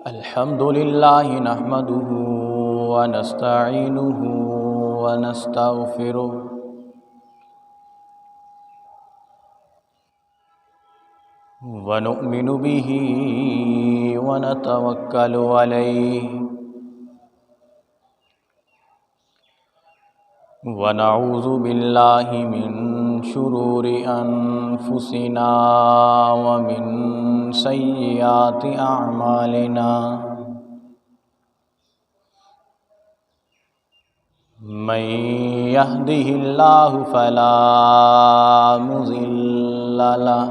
الحمد لله نحمده ونستعينه ونستغفره ونؤمن به ونتوكل عليه ونعوذ بالله من شرور أنفسنا ومن سيئات أعمالنا من يهده الله فلا مضل له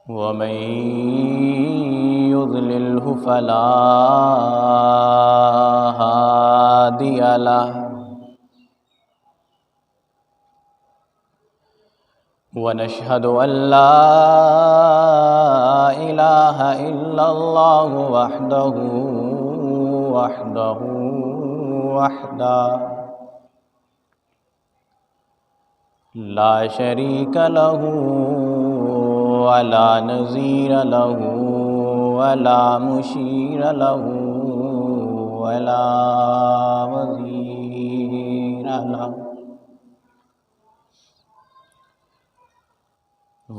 ومن يضلله فلا هادي له ونشهد أن لا إله إلا الله وحده لا شريك له ولا نظير له ولا مشير له ولا وزير له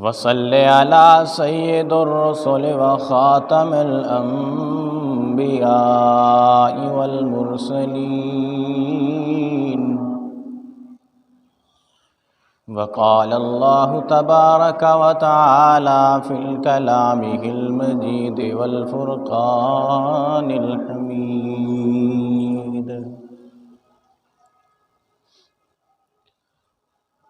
وصل على سيد الرسل وخاتم الأنبياء والمرسلين وقال الله تبارك وتعالى في كلامه المجيد والفرقان الحميد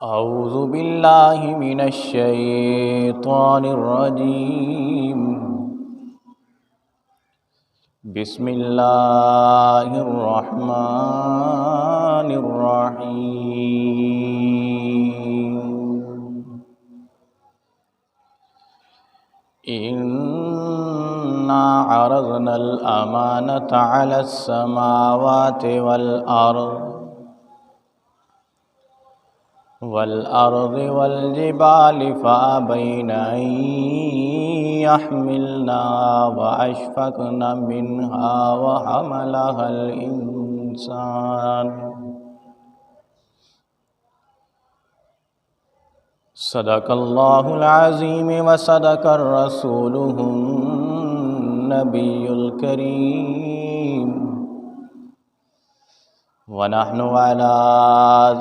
أعوذ بالله من الشيطان الرجيم بسم الله الرحمن الرحيم إنا عرضنا الأمانة على السماوات والأرض والجبال فأبين أن يحملنها وأشفقن منها وحملها الإنسان صدق الله العظيم وصدق رسوله النبي الكريم ونحن على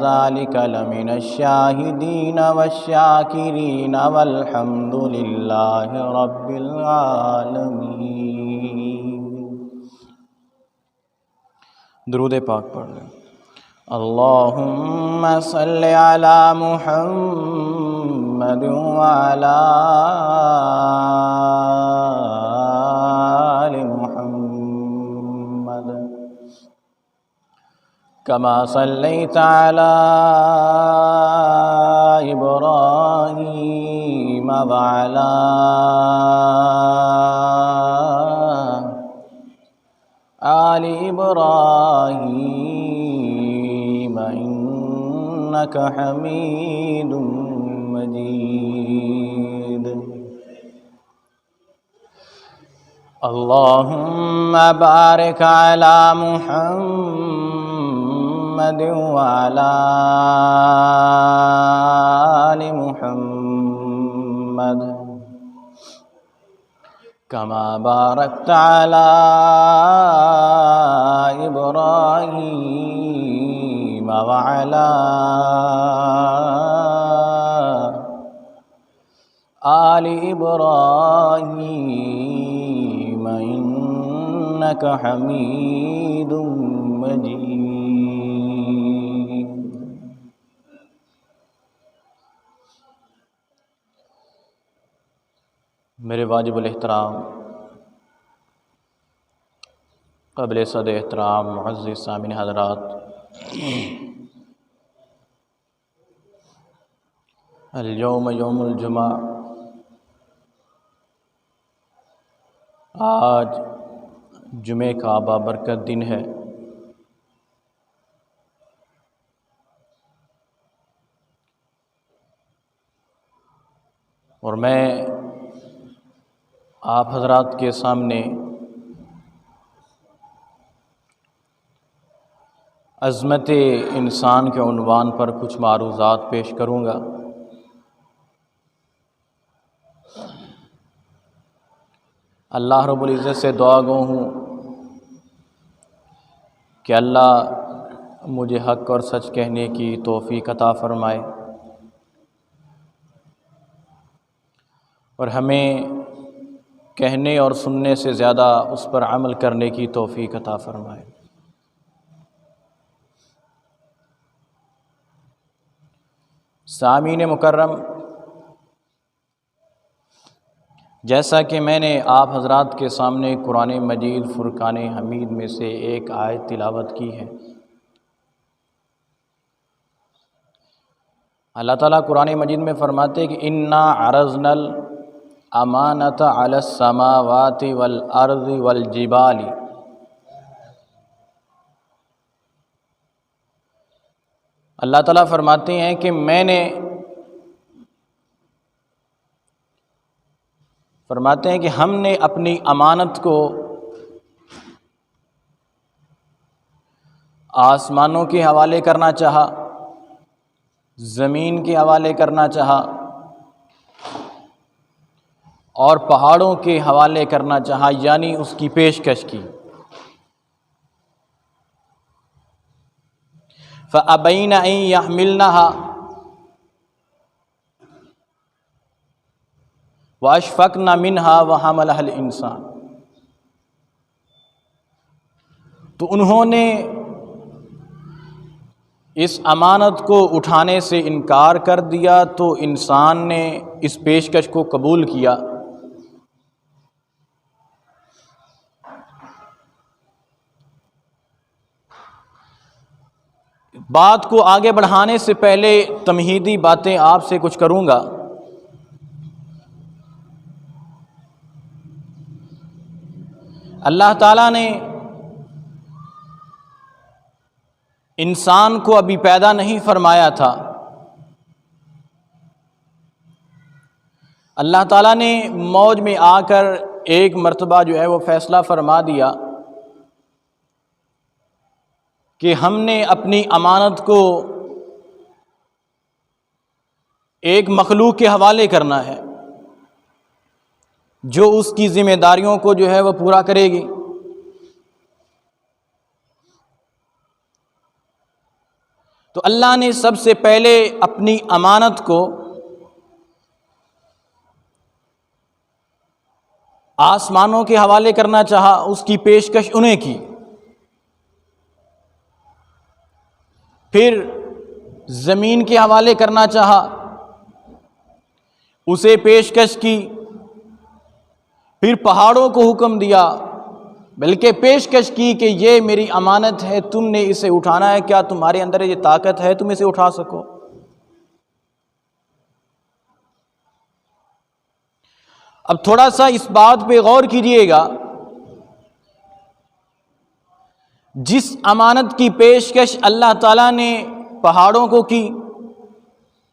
ذلك لمن الشاهدين والشاكرين والحمد لله رب العالمين۔ درود پاک پڑھ لیں۔ اللہم صل علی محمد وعلی آل محمد كما صليت على إبراهيم وعلى آل إبراهيم إنك حميد مجيد۔ اللهم بارك على محمد وعلى آل محمد كما باركت على إبراهيم وعلى آل إبراهيم إنك حميد مجيد۔ میرے واجب الاحترام قابل صد احترام معزز سامعین حضرات، اليوم یوم الجمعہ، آج جمعے کا بابرکت دن ہے۔ اور میں آپ حضرات کے سامنے عظمت انسان کے عنوان پر کچھ معروضات پیش کروں گا۔ اللہ رب العزت سے دعا گو ہوں کہ اللہ مجھے حق اور سچ کہنے کی توفیق عطا فرمائے اور ہمیں کہنے اور سننے سے زیادہ اس پر عمل کرنے کی توفیق عطا فرمائے۔ سامعین مکرم، جیسا کہ میں نے آپ حضرات کے سامنے قرآن مجید فرقان حمید میں سے ایک آیت تلاوت کی ہے۔ اللہ تعالیٰ قرآن مجید میں فرماتے ہیں کہ اِنَّا عَرَضْنَا الْأَمَانَةَ عَلَى السَّمَاوَاتِ وَالْأَرْضِ وَالْجِبَالِ۔ اللہ تعالیٰ فرماتے ہیں کہ میں نے کہ ہم نے اپنی امانت کو آسمانوں کے حوالے کرنا چاہا، زمین کے حوالے کرنا چاہا اور پہاڑوں کے حوالے کرنا چاہا، یعنی اس کی پیشکش کی۔ فَأَبَيْنَ أَن يَحْمِلْنَهَا وَأَشْفَقْنَ مِنْهَا وَحَمَلَهَا الْإِنسَانُ۔ تو انہوں نے اس امانت کو اٹھانے سے انکار کر دیا تو انسان نے اس پیشکش کو قبول کیا۔ بات کو آگے بڑھانے سے پہلے تمہیدی باتیں آپ سے کچھ کروں گا۔ اللہ تعالیٰ نے انسان کو ابھی پیدا نہیں فرمایا تھا، اللہ تعالیٰ نے موج میں آ کر ایک مرتبہ جو ہے وہ فیصلہ فرما دیا کہ ہم نے اپنی امانت کو ایک مخلوق کے حوالے کرنا ہے جو اس کی ذمہ داریوں کو جو ہے وہ پورا کرے گی۔ تو اللہ نے سب سے پہلے اپنی امانت کو آسمانوں کے حوالے کرنا چاہا، اس کی پیشکش انہیں کی، پھر زمین کے حوالے کرنا چاہا، اسے پیشکش کی، پھر پہاڑوں کو حکم دیا، بلکہ پیشکش کی کہ یہ میری امانت ہے، تم نے اسے اٹھانا ہے، کیا تمہارے اندر یہ طاقت ہے تم اسے اٹھا سکو؟ اب تھوڑا سا اس بات پہ غور کیجئے گا، جس امانت کی پیشکش اللہ تعالیٰ نے پہاڑوں کو کی،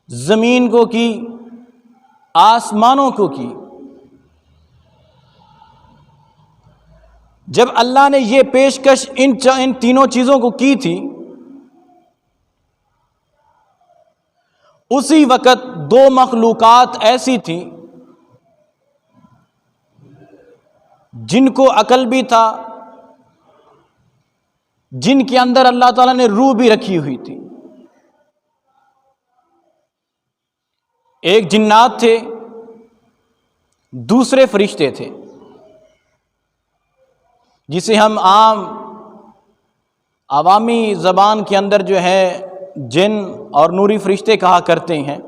زمین کو کی، آسمانوں کو کی، جب اللہ نے یہ پیشکش ان تینوں چیزوں کو کی تھی، اسی وقت دو مخلوقات ایسی تھیں جن کو عقل بھی تھا، جن کے اندر اللہ تعالیٰ نے روح بھی رکھی ہوئی تھی۔ ایک جنات تھے، دوسرے فرشتے تھے، جسے ہم عوامی زبان کے اندر جو ہے جن اور نوری فرشتے کہا کرتے ہیں۔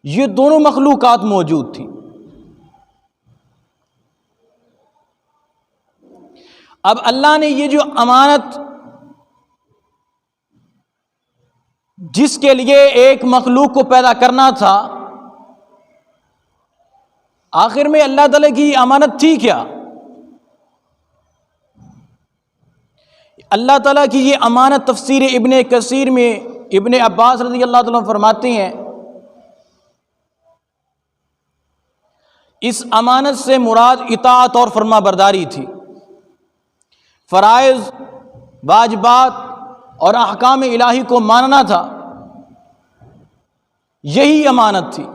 یہ دونوں مخلوقات موجود تھیں۔ اب اللہ نے یہ جو امانت جس کے لیے ایک مخلوق کو پیدا کرنا تھا، آخر میں اللہ تعالیٰ کی امانت تھی کیا؟ اللہ تعالیٰ کی یہ امانت تفسیر ابن کثیر میں ابن عباس رضی اللہ تعالیٰ فرماتے ہیں اس امانت سے مراد اطاعت اور فرما برداری تھی، فرائض، واجبات اور احکام الہی کو ماننا تھا، یہی امانت تھی۔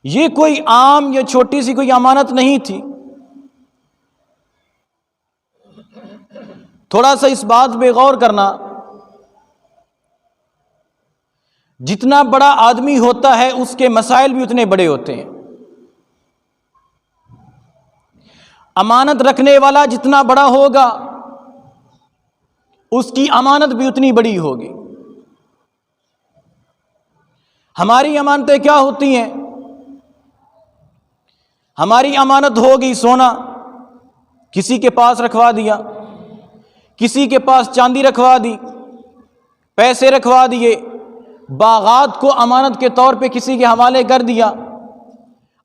یہ کوئی عام یا چھوٹی سی کوئی امانت نہیں تھی۔ تھوڑا سا اس بات پہ غور کرنا، جتنا بڑا آدمی ہوتا ہے اس کے مسائل بھی اتنے بڑے ہوتے ہیں۔ امانت رکھنے والا جتنا بڑا ہوگا اس کی امانت بھی اتنی بڑی ہوگی۔ ہماری امانتیں کیا ہوتی ہیں؟ ہماری امانت ہوگی سونا، کسی کے پاس رکھوا دیا، کسی کے پاس چاندی رکھوا دی، پیسے رکھوا دیے، باغات کو امانت کے طور پہ کسی کے حوالے کر دیا،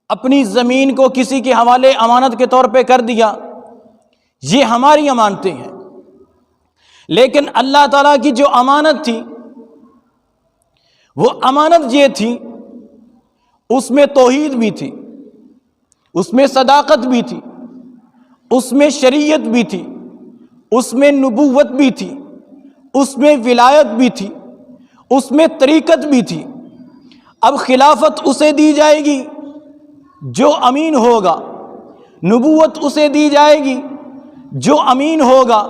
اپنی زمین کو کسی کے حوالے امانت کے طور پہ کر دیا، یہ ہماری امانتیں ہیں۔ لیکن اللہ تعالیٰ کی جو امانت تھی وہ امانت یہ تھی، اس میں توحید بھی تھی، اس میں صداقت بھی تھی، اس میں شریعت بھی تھی، اس میں نبوت بھی تھی، اس میں ولایت بھی تھی، اس میں طریقت بھی تھی۔ اب خلافت اسے دی جائے گی جو امین ہوگا، نبوت اسے دی جائے گی جو امین ہوگا،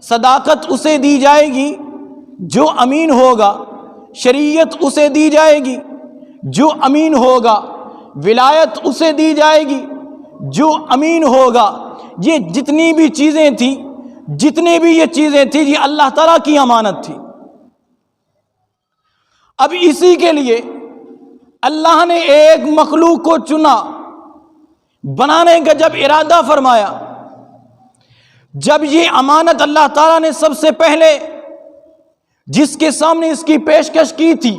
صداقت اسے دی جائے گی جو امین ہوگا، شریعت اسے دی جائے گی جو امین ہوگا، ولایت اسے دی جائے گی جو امین ہوگا۔ یہ جتنی بھی چیزیں تھیں، جتنی بھی یہ چیزیں تھیں، یہ اللہ تعالیٰ کی امانت تھی۔ اب اسی کے لیے اللہ نے ایک مخلوق کو چنا، بنانے کا جب ارادہ فرمایا، جب یہ امانت اللہ تعالیٰ نے سب سے پہلے جس کے سامنے اس کی پیشکش کی تھی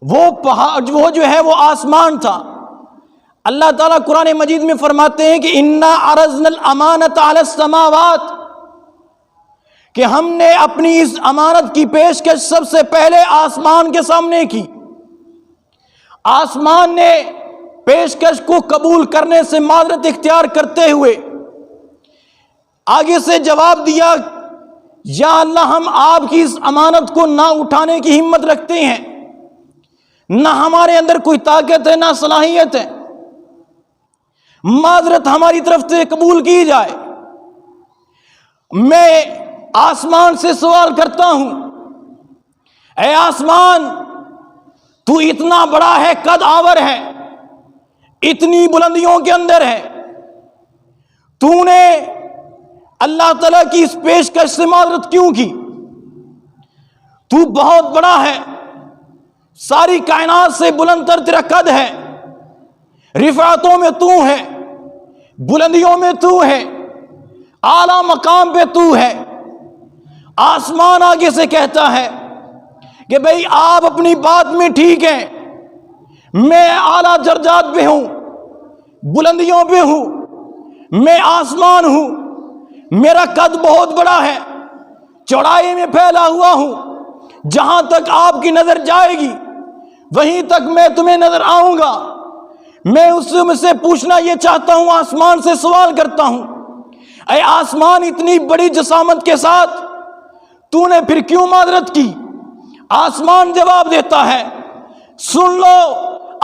وہ جو ہے وہ آسمان تھا۔ اللہ تعالیٰ قرآن مجید میں فرماتے ہیں کہ اِنَّا عَرَضْنَا الْأَمَانَةَ عَلَى السَّمَاوَاتِ، کہ ہم نے اپنی اس امانت کی پیشکش سب سے پہلے آسمان کے سامنے کی۔ آسمان نے پیشکش کو قبول کرنے سے معذرت اختیار کرتے ہوئے آگے سے جواب دیا، یا اللہ ہم آپ کی اس امانت کو نہ اٹھانے کی ہمت رکھتے ہیں، نہ ہمارے اندر کوئی طاقت ہے، نہ صلاحیت ہے، معذرت ہماری طرف سے قبول کی جائے۔ میں آسمان سے سوال کرتا ہوں، اے آسمان، تو اتنا بڑا ہے، قد آور ہے، اتنی بلندیوں کے اندر ہے، تو نے اللہ تعالیٰ کی اس پیشکش سے معذرت کیوں کی؟ تو بہت بڑا ہے، ساری کائنات سے بلند تر تیرا قد ہے، رفعتوں میں تو ہے، بلندیوں میں تو ہے، اعلیٰ مقام پہ تو ہے۔ آسمان آگے سے کہتا ہے کہ بھئی آپ اپنی بات میں ٹھیک ہیں، میں اعلیٰ درجات پہ ہوں، بلندیوں پہ ہوں، میں آسمان ہوں، میرا قد بہت بڑا ہے، چوڑائی میں پھیلا ہوا ہوں، جہاں تک آپ کی نظر جائے گی وہیں تک میں تمہیں نظر آؤں گا۔ میں اس سے پوچھنا یہ چاہتا ہوں، آسمان سے سوال کرتا ہوں، اے آسمان، اتنی بڑی جسامت کے ساتھ تو نے پھر کیوں معذرت کی؟ آسمان جواب دیتا ہے، سن لو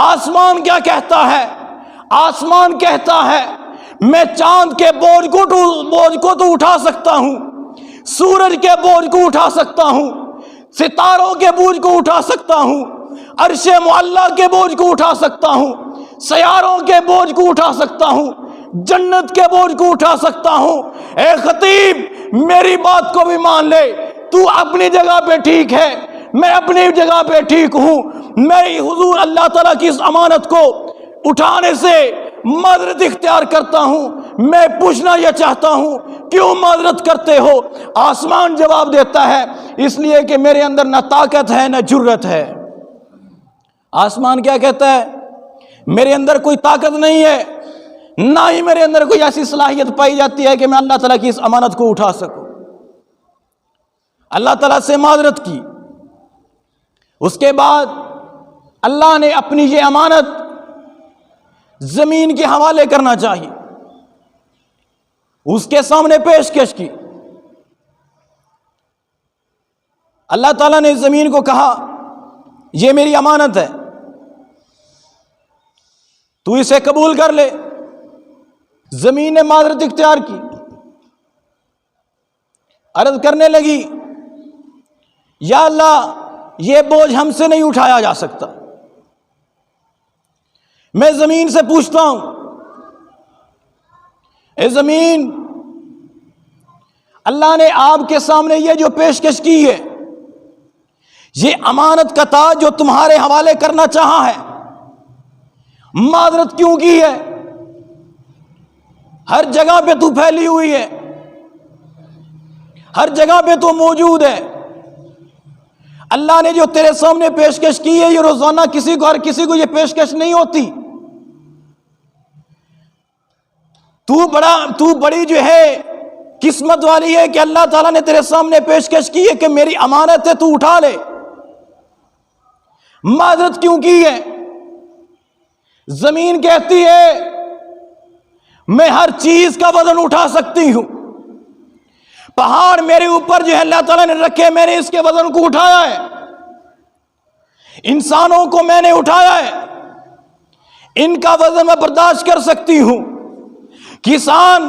آسمان کیا کہتا ہے۔ آسمان کہتا ہے، میں چاند کے بوجھ کو تو اٹھا سکتا ہوں، سورج کے بوجھ کو اٹھا سکتا ہوں، ستاروں کے بوجھ کو اٹھا سکتا ہوں، عرش معلیٰ کے بوجھ کو اٹھا سکتا ہوں، سیاروں کے بوجھ کو اٹھا سکتا ہوں، جنت کے بوجھ کو اٹھا سکتا ہوں۔ اے خطیب، میری بات کو بھی مان لے، تو اپنی جگہ پہ ٹھیک ہے، میں اپنی جگہ پہ ٹھیک ہوں۔ میں حضور اللہ تعالیٰ کی اس امانت کو اٹھانے سے معذرت اختیار کرتا ہوں۔ میں پوچھنا یہ چاہتا ہوں، کیوں معذرت کرتے ہو؟ آسمان جواب دیتا ہے، اس لیے کہ میرے اندر نہ طاقت ہے نہ جرت ہے۔ آسمان کیا کہتا ہے؟ میرے اندر کوئی طاقت نہیں ہے، نہ ہی میرے اندر کوئی ایسی صلاحیت پائی جاتی ہے کہ میں اللہ تعالیٰ کی اس امانت کو اٹھا سکوں۔ اللہ تعالیٰ سے معذرت کی۔ اس کے بعد اللہ نے اپنی یہ امانت زمین کے حوالے کرنا چاہیے، اس کے سامنے پیشکش کی۔ اللہ تعالیٰ نے زمین کو کہا یہ میری امانت ہے، تو اسے قبول کر لے۔ زمین نے معذرت اختیار کی، عرض کرنے لگی یا اللہ یہ بوجھ ہم سے نہیں اٹھایا جا سکتا۔ میں زمین سے پوچھتا ہوں، اے زمین، اللہ نے آپ کے سامنے یہ جو پیشکش کی ہے، یہ امانت کا تاج جو تمہارے حوالے کرنا چاہا ہے، معذرت کیوں کی ہے؟ ہر جگہ پہ تو پھیلی ہوئی ہے، ہر جگہ پہ تو موجود ہے۔ اللہ نے جو تیرے سامنے پیشکش کی ہے، یہ روزانہ ہر کسی کو یہ پیشکش نہیں ہوتی۔ تو بڑی جو ہے قسمت والی ہے کہ اللہ تعالیٰ نے تیرے سامنے پیشکش کی ہے کہ میری امانت ہے، تو اٹھا لے۔ معذرت کیوں کی ہے؟ زمین کہتی ہے میں ہر چیز کا وزن اٹھا سکتی ہوں، پہاڑ میرے اوپر جو ہے اللہ تعالیٰ نے رکھے، میں نے اس کے وزن کو اٹھایا ہے، انسانوں کو میں نے اٹھایا ہے، ان کا وزن میں برداشت کر سکتی ہوں۔ کسان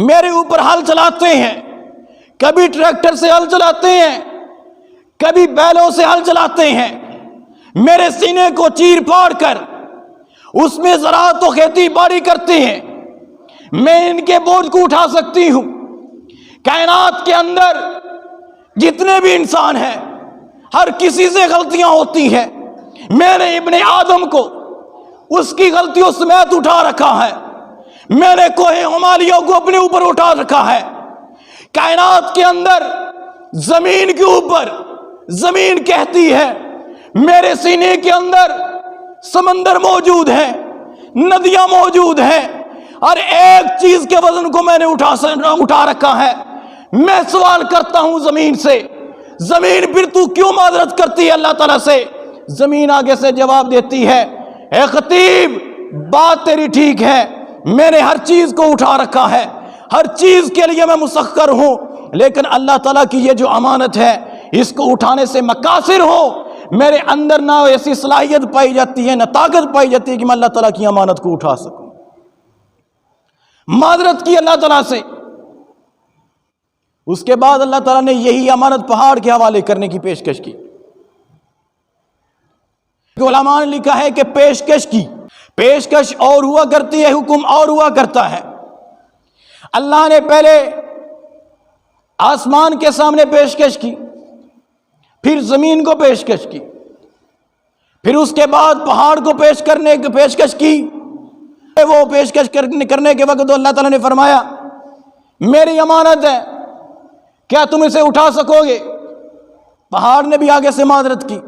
میرے اوپر ہل چلاتے ہیں، کبھی ٹریکٹر سے ہل چلاتے ہیں، کبھی بیلوں سے ہل چلاتے ہیں، میرے سینے کو چیر پاڑ کر اس میں زراعت و کھیتی باڑی کرتے ہیں، میں ان کے بوجھ کو اٹھا سکتی ہوں۔ کائنات کے اندر جتنے بھی انسان ہیں، ہر کسی سے غلطیاں ہوتی ہیں، میں نے ابن آدم کو اس کی غلطیوں سمیت اٹھا رکھا ہے، میں نے کوہ ہمالیہ کو اپنے اوپر اٹھا رکھا ہے۔ کائنات کے اندر زمین کے اوپر زمین کہتی ہے میرے سینے کے اندر سمندر موجود ہے، ندیاں موجود ہیں، ہر ایک چیز کے وزن کو میں نے اٹھا رکھا ہے۔ میں سوال کرتا ہوں زمین سے، زمین پھر تو کیوں معذرت کرتی ہے اللہ تعالیٰ سے؟ زمین آگے سے جواب دیتی ہے، اے خطیب بات تیری ٹھیک ہے، میں نے ہر چیز کو اٹھا رکھا ہے، ہر چیز کے لیے میں مسخر ہوں، لیکن اللہ تعالیٰ کی یہ جو امانت ہے اس کو اٹھانے سے مقاصر ہوں، میرے اندر نہ ایسی صلاحیت پائی جاتی ہے، نہ طاقت پائی جاتی ہے کہ میں اللہ تعالیٰ کی امانت کو اٹھا سکوں۔ معذرت کی اللہ تعالیٰ سے۔ اس کے بعد اللہ تعالیٰ نے یہی امانت پہاڑ کے حوالے کرنے کی پیشکش کی۔ علماء نے لکھا ہے کہ پیشکش اور ہوا کرتی ہے، حکم اور ہوا کرتا ہے۔ اللہ نے پہلے آسمان کے سامنے پیشکش کی، پھر زمین کو پیشکش کی، پھر اس کے بعد پہاڑ کو پیشکش کی۔ وہ پیشکش کرنے کے وقت اللہ تعالیٰ نے فرمایا میری امانت ہے، کیا تم اسے اٹھا سکو گے؟ پہاڑ نے بھی آگے سے معذرت کی،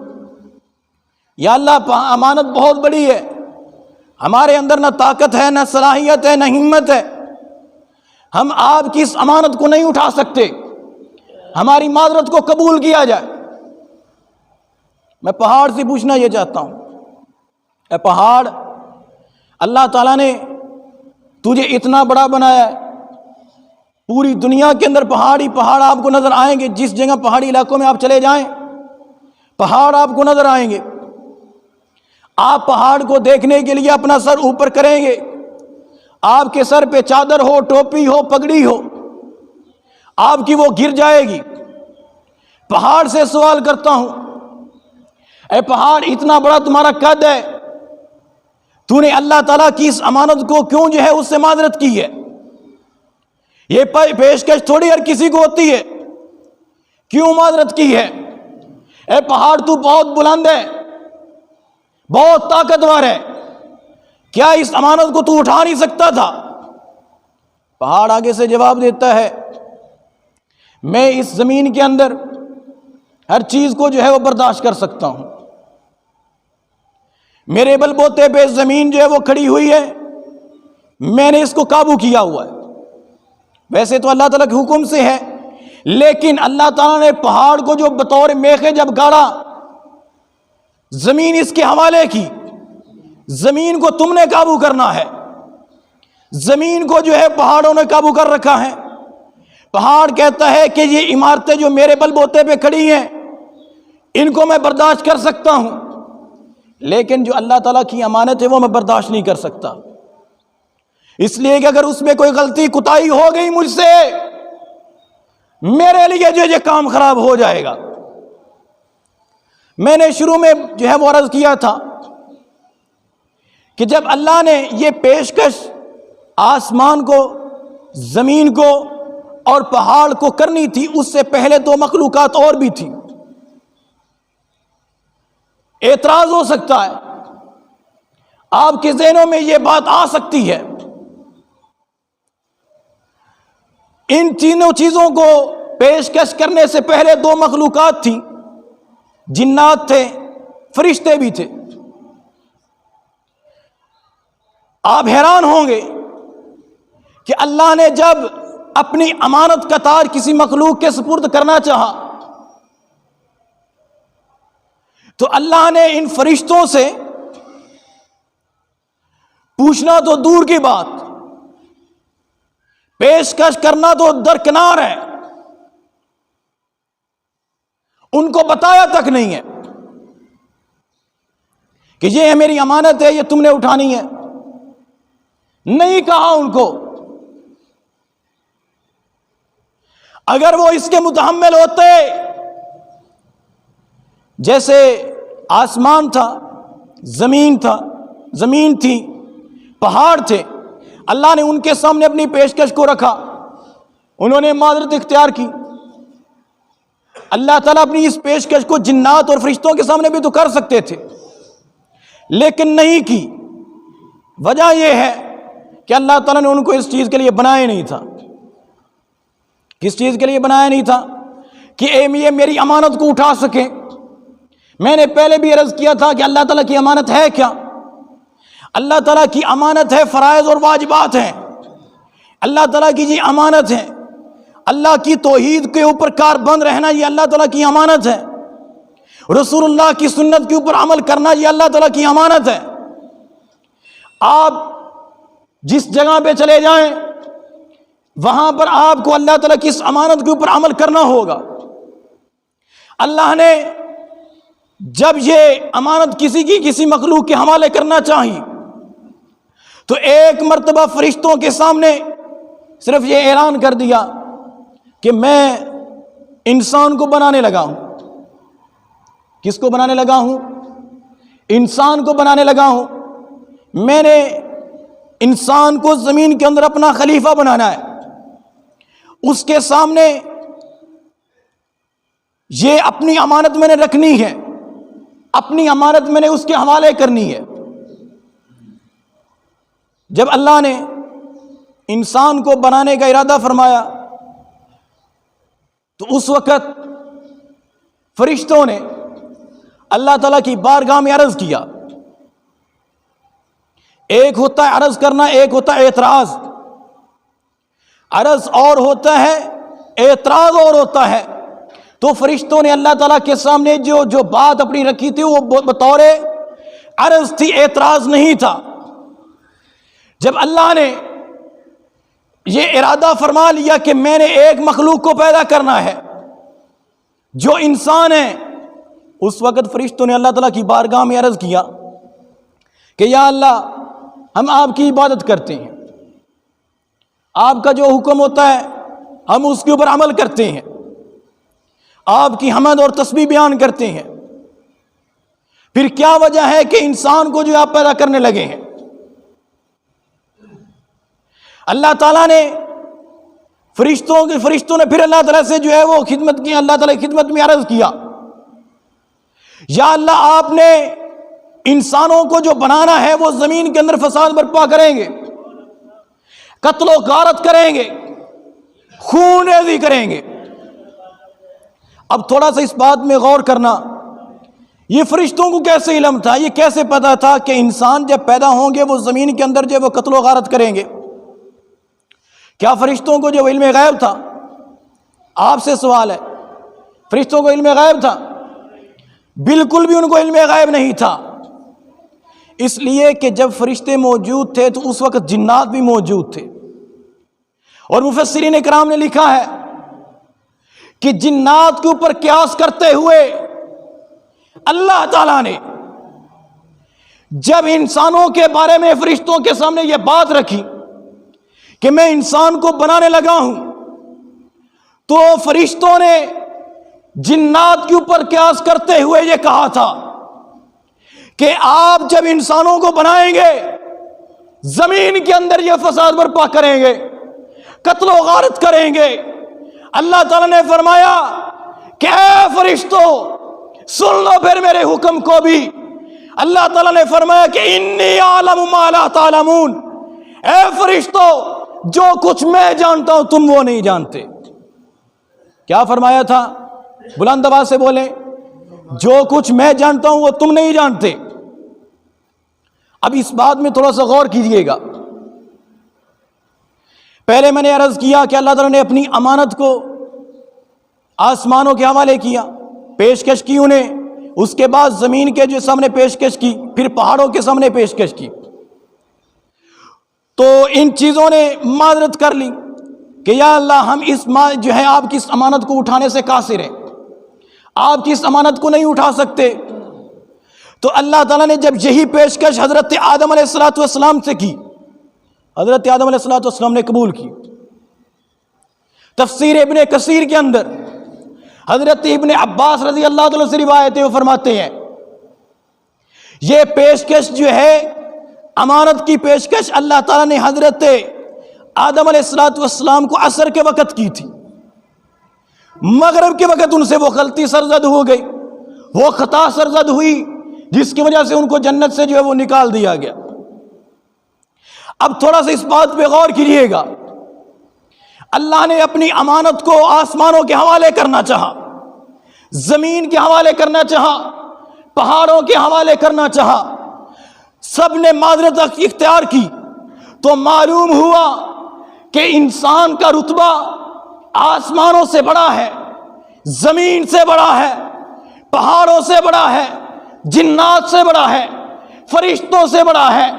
یا اللہ امانت بہت بڑی ہے، ہمارے اندر نہ طاقت ہے، نہ صلاحیت ہے، نہ ہمت ہے، ہم آپ کی اس امانت کو نہیں اٹھا سکتے، ہماری معذرت کو قبول کیا جائے۔ میں پہاڑ سے پوچھنا یہ چاہتا ہوں، اے پہاڑ، اللہ تعالیٰ نے تجھے اتنا بڑا بنایا ہے، پوری دنیا کے اندر پہاڑ ہی پہاڑ آپ کو نظر آئیں گے، جس جگہ پہاڑی علاقوں میں آپ چلے جائیں پہاڑ آپ کو نظر آئیں گے۔ آپ پہاڑ کو دیکھنے کے لیے اپنا سر اوپر کریں گے، آپ کے سر پہ چادر ہو، ٹوپی ہو، پگڑی ہو، آپ کی وہ گر جائے گی۔ پہاڑ سے سوال کرتا ہوں، اے پہاڑ اتنا بڑا تمہارا قد ہے، تو نے اللہ تعالیٰ کی اس امانت کو کیوں جو ہے اس سے معذرت کی ہے؟ یہ پیشکش تھوڑی ہر کسی کو ہوتی ہے، کیوں معذرت کی ہے؟ اے پہاڑ تو بہت بلند ہے، بہت طاقتور ہے، کیا اس امانت کو تو اٹھا نہیں سکتا تھا؟ پہاڑ آگے سے جواب دیتا ہے میں اس زمین کے اندر ہر چیز کو جو ہے وہ برداشت کر سکتا ہوں، میرے بل بوتے پہ زمین جو ہے وہ کھڑی ہوئی ہے، میں نے اس کو قابو کیا ہوا ہے۔ ویسے تو اللہ تعالیٰ کے حکم سے ہے، لیکن اللہ تعالیٰ نے پہاڑ کو جو بطور میخے جب گاڑا زمین اس کے حوالے کی، زمین کو تم نے قابو کرنا ہے۔ زمین کو جو ہے پہاڑوں نے قابو کر رکھا ہے۔ پہاڑ کہتا ہے کہ یہ عمارتیں جو میرے بل بوتے پہ کھڑی ہیں ان کو میں برداشت کر سکتا ہوں، لیکن جو اللہ تعالیٰ کی امانت ہے وہ میں برداشت نہیں کر سکتا، اس لیے کہ اگر اس میں کوئی غلطی کوتاہی ہو گئی مجھ سے، میرے لیے جو یہ کام خراب ہو جائے گا۔ میں نے شروع میں جو ہے وہ عرض کیا تھا کہ جب اللہ نے یہ پیشکش آسمان کو، زمین کو اور پہاڑ کو کرنی تھی، اس سے پہلے تو مخلوقات اور بھی تھی۔ اعتراض ہو سکتا ہے، آپ کے ذہنوں میں یہ بات آ سکتی ہے، ان تینوں چیزوں کو پیشکش کرنے سے پہلے دو مخلوقات تھیں، جنات تھے، فرشتے بھی تھے۔ آپ حیران ہوں گے کہ اللہ نے جب اپنی امانت کا تاج کسی مخلوق کے سپرد کرنا چاہا تو اللہ نے ان فرشتوں سے پوچھنا تو دور کی بات، پیشکش کرنا تو درکنار ہے، ان کو بتایا تک نہیں ہے کہ یہ میری امانت ہے، یہ تم نے اٹھانی ہے، نہیں کہا ان کو۔ اگر وہ اس کے متحمل ہوتے، جیسے آسمان تھا، زمین تھی، پہاڑ تھے، اللہ نے ان کے سامنے اپنی پیشکش کو رکھا، انہوں نے معذرت اختیار کی، اللہ تعالیٰ اپنی اس پیشکش کو جنات اور فرشتوں کے سامنے بھی تو کر سکتے تھے، لیکن نہیں کی۔ وجہ یہ ہے کہ اللہ تعالیٰ نے ان کو اس چیز کے لیے بنایا نہیں تھا۔ کس چیز کے لیے بنایا نہیں تھا؟ کہ یہ میری امانت کو اٹھا سکیں۔ میں نے پہلے بھی عرض کیا تھا کہ اللہ تعالیٰ کی امانت ہے کیا؟ اللہ تعالیٰ کی امانت ہے فرائض اور واجبات ہیں، اللہ تعالیٰ کی یہ امانت ہے اللہ کی توحید کے اوپر کاربند رہنا، یہ اللہ تعالیٰ کی امانت ہے، رسول اللہ کی سنت کے اوپر عمل کرنا، یہ اللہ تعالیٰ کی امانت ہے۔ آپ جس جگہ پہ چلے جائیں وہاں پر آپ کو اللہ تعالیٰ کی اس امانت کے اوپر عمل کرنا ہوگا۔ اللہ نے جب یہ امانت کسی مخلوق کے حوالے کرنا چاہی تو ایک مرتبہ فرشتوں کے سامنے صرف یہ اعلان کر دیا کہ میں انسان کو بنانے لگا ہوں۔ کس کو بنانے لگا ہوں؟ انسان کو بنانے لگا ہوں۔ میں نے انسان کو زمین کے اندر اپنا خلیفہ بنانا ہے، اس کے سامنے یہ اپنی امانت میں نے رکھنی ہے، اپنی امانت میں نے اس کے حوالے کرنی ہے۔ جب اللہ نے انسان کو بنانے کا ارادہ فرمایا تو اس وقت فرشتوں نے اللہ تعالیٰ کی بارگاہ میں عرض کیا۔ ایک ہوتا ہے عرض کرنا، ایک ہوتا ہے اعتراض۔ عرض اور ہوتا ہے، اعتراض اور ہوتا ہے۔ تو فرشتوں نے اللہ تعالیٰ کے سامنے جو بات اپنی رکھی تھی وہ بطور عرض تھی، اعتراض نہیں تھا۔ جب اللہ نے یہ ارادہ فرما لیا کہ میں نے ایک مخلوق کو پیدا کرنا ہے جو انسان ہے، اس وقت فرشتوں نے اللہ تعالیٰ کی بارگاہ میں عرض کیا کہ یا اللہ، ہم آپ کی عبادت کرتے ہیں، آپ کا جو حکم ہوتا ہے ہم اس کے اوپر عمل کرتے ہیں، آپ کی حمد اور تسبیح بیان کرتے ہیں، پھر کیا وجہ ہے کہ انسان کو جو آپ پیدا کرنے لگے ہیں؟ اللہ تعالیٰ نے فرشتوں نے پھر اللہ تعالیٰ سے جو ہے وہ خدمت کی، اللہ تعالیٰ کی خدمت میں عرض کیا یا اللہ، آپ نے انسانوں کو جو بنانا ہے وہ زمین کے اندر فساد برپا کریں گے، قتل و غارت کریں گے، خون ریزی کریں گے۔ اب تھوڑا سا اس بات میں غور کرنا، یہ فرشتوں کو کیسے علم تھا؟ یہ کیسے پتا تھا کہ انسان جب پیدا ہوں گے وہ زمین کے اندر جو وہ قتل و غارت کریں گے؟ کیا فرشتوں کو جو علم غیب تھا؟ آپ سے سوال ہے، فرشتوں کو علم غیب تھا؟ بالکل بھی ان کو علم غیب نہیں تھا، اس لیے کہ جب فرشتے موجود تھے تو اس وقت جنات بھی موجود تھے۔ اور مفسرین کرام نے لکھا ہے کہ جنات کے اوپر قیاس کرتے ہوئے اللہ تعالیٰ نے جب انسانوں کے بارے میں فرشتوں کے سامنے یہ بات رکھی کہ میں انسان کو بنانے لگا ہوں، تو فرشتوں نے جنات کے اوپر قیاس کرتے ہوئے یہ کہا تھا کہ آپ جب انسانوں کو بنائیں گے زمین کے اندر یہ فساد برپا کریں گے، قتل و غارت کریں گے۔ اللہ تعالیٰ نے فرمایا کہ اے فرشتوں سن لو پھر میرے حکم کو بھی۔ اللہ تعالیٰ نے فرمایا کہ انی اعلم ما لا تعلمون، اے فرشتوں جو کچھ میں جانتا ہوں تم وہ نہیں جانتے۔ کیا فرمایا تھا؟ بلند آواز سے بولیں، جو کچھ میں جانتا ہوں وہ تم نہیں جانتے۔ اب اس بات میں تھوڑا سا غور کیجئے گا۔ پہلے میں نے عرض کیا کہ اللہ تعالیٰ نے اپنی امانت کو آسمانوں کے حوالے کیا، پیشکش کی انہیں، اس کے بعد زمین کے جو سامنے پیشکش کی، پھر پہاڑوں کے سامنے پیشکش کی۔ تو ان چیزوں نے معذرت کر لی کہ یا اللہ ہم اس جو ہے آپ کی اس امانت کو اٹھانے سے قاصر ہیں، آپ کی اس امانت کو نہیں اٹھا سکتے۔ تو اللہ تعالیٰ نے جب یہی پیشکش حضرت آدم علیہ السلام سے کی، حضرت آدم علیہ السلام نے قبول کی۔ تفسیر ابن کثیر کے اندر حضرت ابن عباس رضی اللہ تعالیٰ سے روایت ہے، وہ فرماتے ہیں یہ پیشکش جو ہے امانت کی پیشکش اللہ تعالیٰ نے حضرت آدم علیہ السلام کو عصر کے وقت کی تھی۔ مغرب کے وقت ان سے وہ غلطی سرزد ہو گئی، وہ خطا سرزد ہوئی، جس کی وجہ سے ان کو جنت سے جو ہے وہ نکال دیا گیا۔ اب تھوڑا سا اس بات پہ غور کیجیے گا، اللہ نے اپنی امانت کو آسمانوں کے حوالے کرنا چاہا، زمین کے حوالے کرنا چاہا، پہاڑوں کے حوالے کرنا چاہا، سب نے معذرت اختیار کی، تو معلوم ہوا کہ انسان کا رتبہ آسمانوں سے بڑا ہے، زمین سے بڑا ہے، پہاڑوں سے بڑا ہے، جنات سے بڑا ہے، فرشتوں سے بڑا ہے۔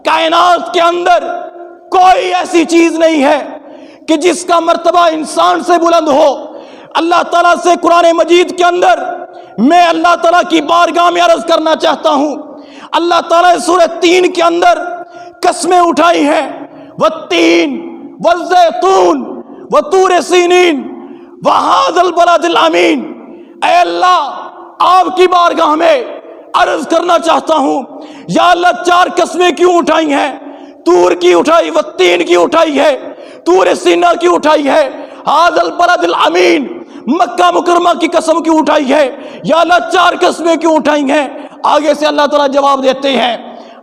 کائنات کے اندر کوئی ایسی چیز نہیں ہے کہ جس کا مرتبہ انسان سے بلند ہو۔ اللہ تعالیٰ سے قرآن مجید کے اندر میں اللہ تعالیٰ کی بارگاہ میں عرض کرنا چاہتا ہوں، اللہ تعالیٰ نے سورہ 3 کے اندر قسمیں اٹھائی ہیں، والتین والزیتون وطور سینین وہذا البلد الامین۔ اے اللہ آپ کی بارگاہ میں عرض کرنا چاہتا ہوں، یا اللہ 4 قسمیں کیوں اٹھائی ہیں؟ طور کی اٹھائی، والتین کی اٹھائی ہے، طور سینا کی اٹھائی ہے، ھذا البلد الامین مکہ مکرمہ کی قسم کیوں اٹھائی ہے؟ یا اللہ 4 قسمیں کیوں اٹھائی ہیں؟ آگے سے اللہ تعالیٰ جواب دیتے ہیں،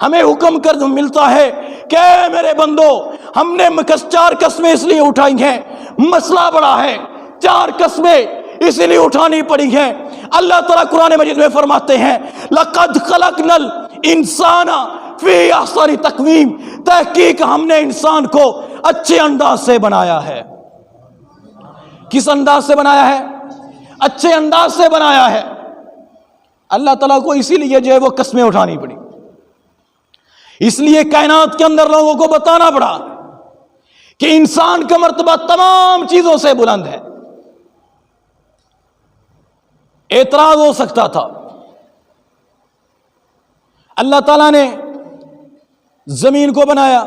ہمیں حکم کر ملتا ہے کہ اے میرے بندو ہم نے 4 قسمیں اس لیے اٹھائی ہیں، مسئلہ بڑا ہے، 4 قسمیں اسی لیے اٹھانی پڑی ہیں۔ اللہ تعالیٰ قرآن مجید میں فرماتے ہیں لَقَدْ خَلَقْنَا الْإِنسَانَ فِي أَحْسَنِ تَقْوِيمٍ، تحقیق ہم نے انسان کو اچھے انداز سے بنایا ہے۔ کس انداز سے بنایا ہے؟ اچھے انداز سے بنایا ہے۔ اللہ تعالیٰ کو اسی لیے جو ہے وہ قسمیں اٹھانی پڑی، اس لیے کائنات کے اندر لوگوں کو بتانا پڑا کہ انسان کا مرتبہ تمام چیزوں سے بلند ہے۔ اعتراض ہو سکتا تھا، اللہ تعالیٰ نے زمین کو بنایا،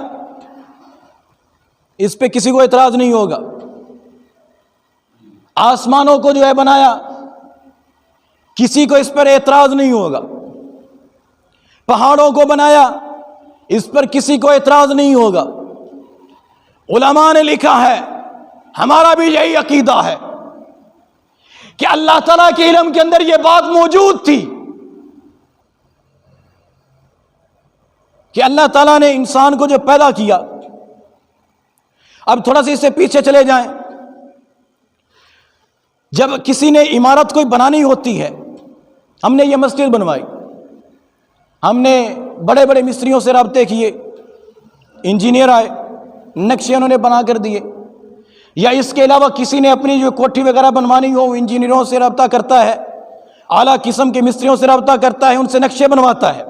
اس پہ کسی کو اعتراض نہیں ہوگا۔ آسمانوں کو جو ہے بنایا، کسی کو اس پر اعتراض نہیں ہوگا۔ پہاڑوں کو بنایا، اس پر کسی کو اعتراض نہیں ہوگا۔ علماء نے لکھا ہے، ہمارا بھی یہی عقیدہ ہے کہ اللہ تعالیٰ کے علم کے اندر یہ بات موجود تھی کہ اللہ تعالیٰ نے انسان کو جو پیدا کیا۔ اب تھوڑا سا اس سے پیچھے چلے جائیں، جب کسی نے عمارت کوئی بنانی ہوتی ہے، ہم نے یہ مسجد بنوائی، ہم نے بڑے بڑے مستریوں سے رابطے کیے، انجینئر آئے، نقشے انہوں نے بنا کر دیے، یا اس کے علاوہ کسی نے اپنی جو کوٹھی وغیرہ بنوانی ہو انجینئروں سے رابطہ کرتا ہے، اعلیٰ قسم کے مستریوں سے رابطہ کرتا ہے، ان سے نقشے بنواتا ہے،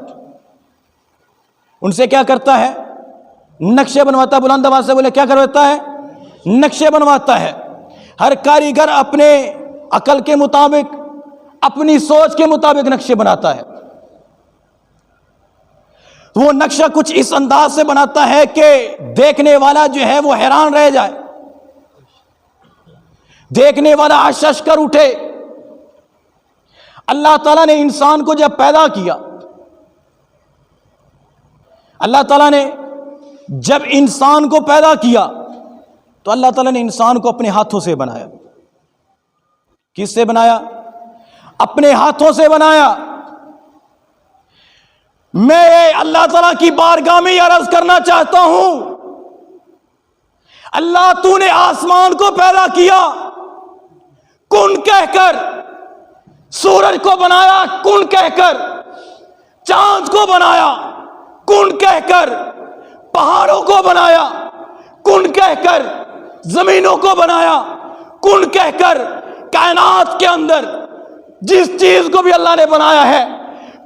ان سے کیا کرتا ہے؟ نقشے بنواتا ہے۔ بلند آواز سے بولے، کیا کرواتا ہے؟ نقشے بنواتا ہے۔ ہر کاریگر اپنے عقل کے مطابق، اپنی سوچ کے مطابق نقشے بناتا ہے۔ وہ نقشہ کچھ اس انداز سے بناتا ہے کہ دیکھنے والا جو ہے وہ حیران رہ جائے، دیکھنے والا اشش کر اٹھے۔ اللہ تعالیٰ نے انسان کو جب پیدا کیا، اللہ تعالیٰ نے جب انسان کو پیدا کیا تو اللہ تعالیٰ نے انسان کو اپنے ہاتھوں سے بنایا۔ کس سے بنایا؟ اپنے ہاتھوں سے بنایا۔ میں اللہ تعالیٰ کی بارگاہ میں عرض کرنا چاہتا ہوں، اللہ تو نے آسمان کو پیدا کیا کن کہہ کر، سورج کو بنایا کن کہہ کر، چاند کو بنایا کن کہہ کر، پہاڑوں کو بنایا کن کہہ کر، زمینوں کو بنایا کن کہہ کر۔ کائنات کے اندر جس چیز کو بھی اللہ نے بنایا ہے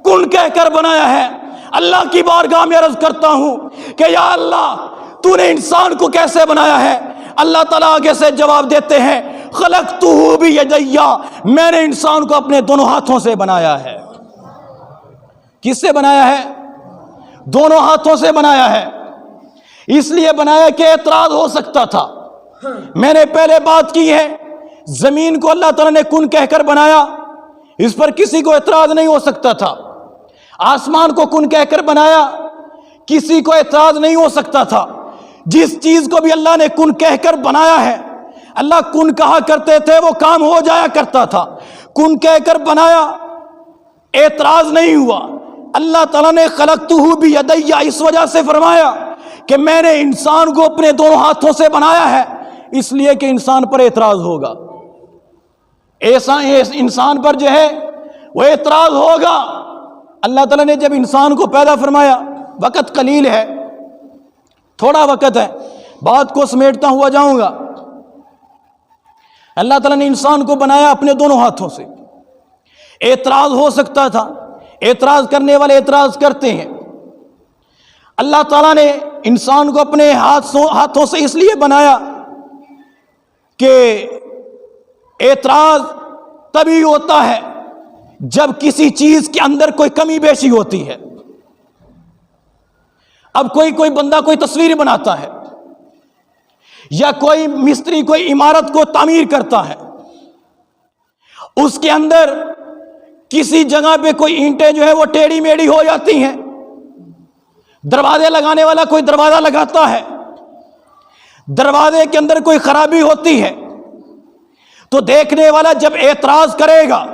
کن کہہ کر بنایا ہے۔ اللہ کی بارگاہ میں عرض کرتا ہوں کہ یا اللہ تو نے انسان کو کیسے بنایا ہے؟ اللہ تعالیٰ آگے سے جواب دیتے ہیں، خلقتہ بیدی، میں نے انسان کو اپنے دونوں ہاتھوں سے بنایا ہے۔ کس سے بنایا ہے؟ دونوں ہاتھوں سے بنایا ہے۔ اس لیے بنایا کہ اعتراض ہو سکتا تھا۔ میں نے پہلے بات کی ہے، زمین کو اللہ تعالیٰ نے کن کہہ کر بنایا، اس پر کسی کو اعتراض نہیں ہو سکتا تھا۔ آسمان کو کن کہہ کر بنایا، کسی کو اعتراض نہیں ہو سکتا تھا۔ جس چیز کو بھی اللہ نے کن کہہ کر بنایا ہے، اللہ کن کہا کرتے تھے، وہ کام ہو جایا کرتا تھا۔ کن کہہ کر بنایا، اعتراض نہیں ہوا۔ اللہ تعالیٰ نے خلقتہ بیدی اس وجہ سے فرمایا کہ میں نے انسان کو اپنے دونوں ہاتھوں سے بنایا ہے، اس لیے کہ انسان پر اعتراض ہوگا، ایسا انسان پر جو ہے وہ اعتراض ہوگا۔ اللہ تعالیٰ نے جب انسان کو پیدا فرمایا، وقت قلیل ہے، تھوڑا وقت ہے، بات کو سمیٹتا ہوا جاؤں گا۔ اللہ تعالیٰ نے انسان کو بنایا اپنے دونوں ہاتھوں سے۔ اعتراض ہو سکتا تھا، اعتراض کرنے والے اعتراض کرتے ہیں۔ اللہ تعالیٰ نے انسان کو اپنے ہاتھوں سے اس لیے بنایا کہ اعتراض تبھی ہوتا ہے جب کسی چیز کے اندر کوئی کمی بیشی ہوتی ہے۔ اب کوئی بندہ کوئی تصویر بناتا ہے، یا کوئی مستری کوئی عمارت کو تعمیر کرتا ہے، اس کے اندر کسی جگہ پہ کوئی اینٹیں جو ہے وہ ٹیڑھی میڑھی ہو جاتی ہیں، دروازے لگانے والا کوئی دروازہ لگاتا ہے، دروازے کے اندر کوئی خرابی ہوتی ہے، تو دیکھنے والا جب اعتراض کرے گا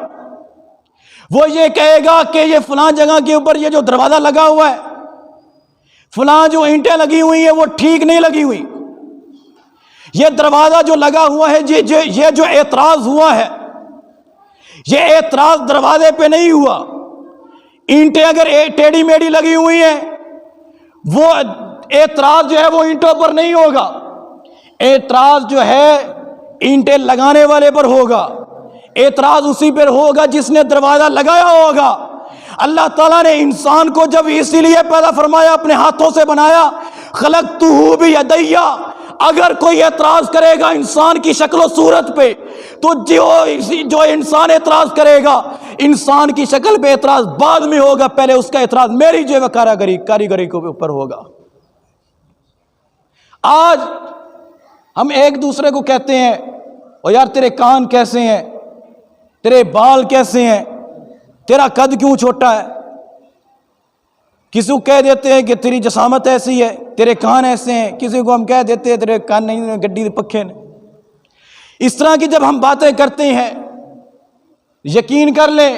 وہ یہ کہے گا کہ یہ فلاں جگہ کے اوپر یہ جو دروازہ لگا ہوا ہے، فلاں جو اینٹیں لگی ہوئی ہیں وہ ٹھیک نہیں لگی ہوئی، یہ دروازہ جو لگا ہوا ہے، یہ جو اعتراض ہوا ہے، یہ اعتراض دروازے پہ نہیں ہوا۔ اینٹیں اگر ٹیڑھی میڑھی لگی ہوئی ہیں، وہ اعتراض جو ہے وہ اینٹوں پر نہیں ہوگا، اعتراض جو ہے اینٹیں لگانے والے پر ہوگا، اعتراض اسی پر ہوگا جس نے دروازہ لگایا ہوگا۔ اللہ تعالیٰ نے انسان کو جب اسی لیے پیدا فرمایا، اپنے ہاتھوں سے بنایا، خلقتہ بیدی، اگر کوئی اعتراض کرے گا انسان کی شکل و صورت پہ، تو جو انسان اعتراض کرے گا، انسان کی شکل پہ اعتراض بعد میں ہوگا، پہلے اس کا اعتراض میری جو کاریگری کے اوپر ہوگا۔ آج ہم ایک دوسرے کو کہتے ہیں، او یار تیرے کان کیسے ہیں، تیرے بال کیسے ہیں، تیرا قد کیوں چھوٹا ہے، کسی کو کہہ دیتے ہیں کہ تیری جسامت ایسی ہے، تیرے کان ایسے ہیں، کسی کو ہم کہہ دیتے ہیں تیرے کان نہیں، گڈی دے پکھے نے۔ اس طرح کی جب ہم باتیں کرتے ہیں، یقین کر لیں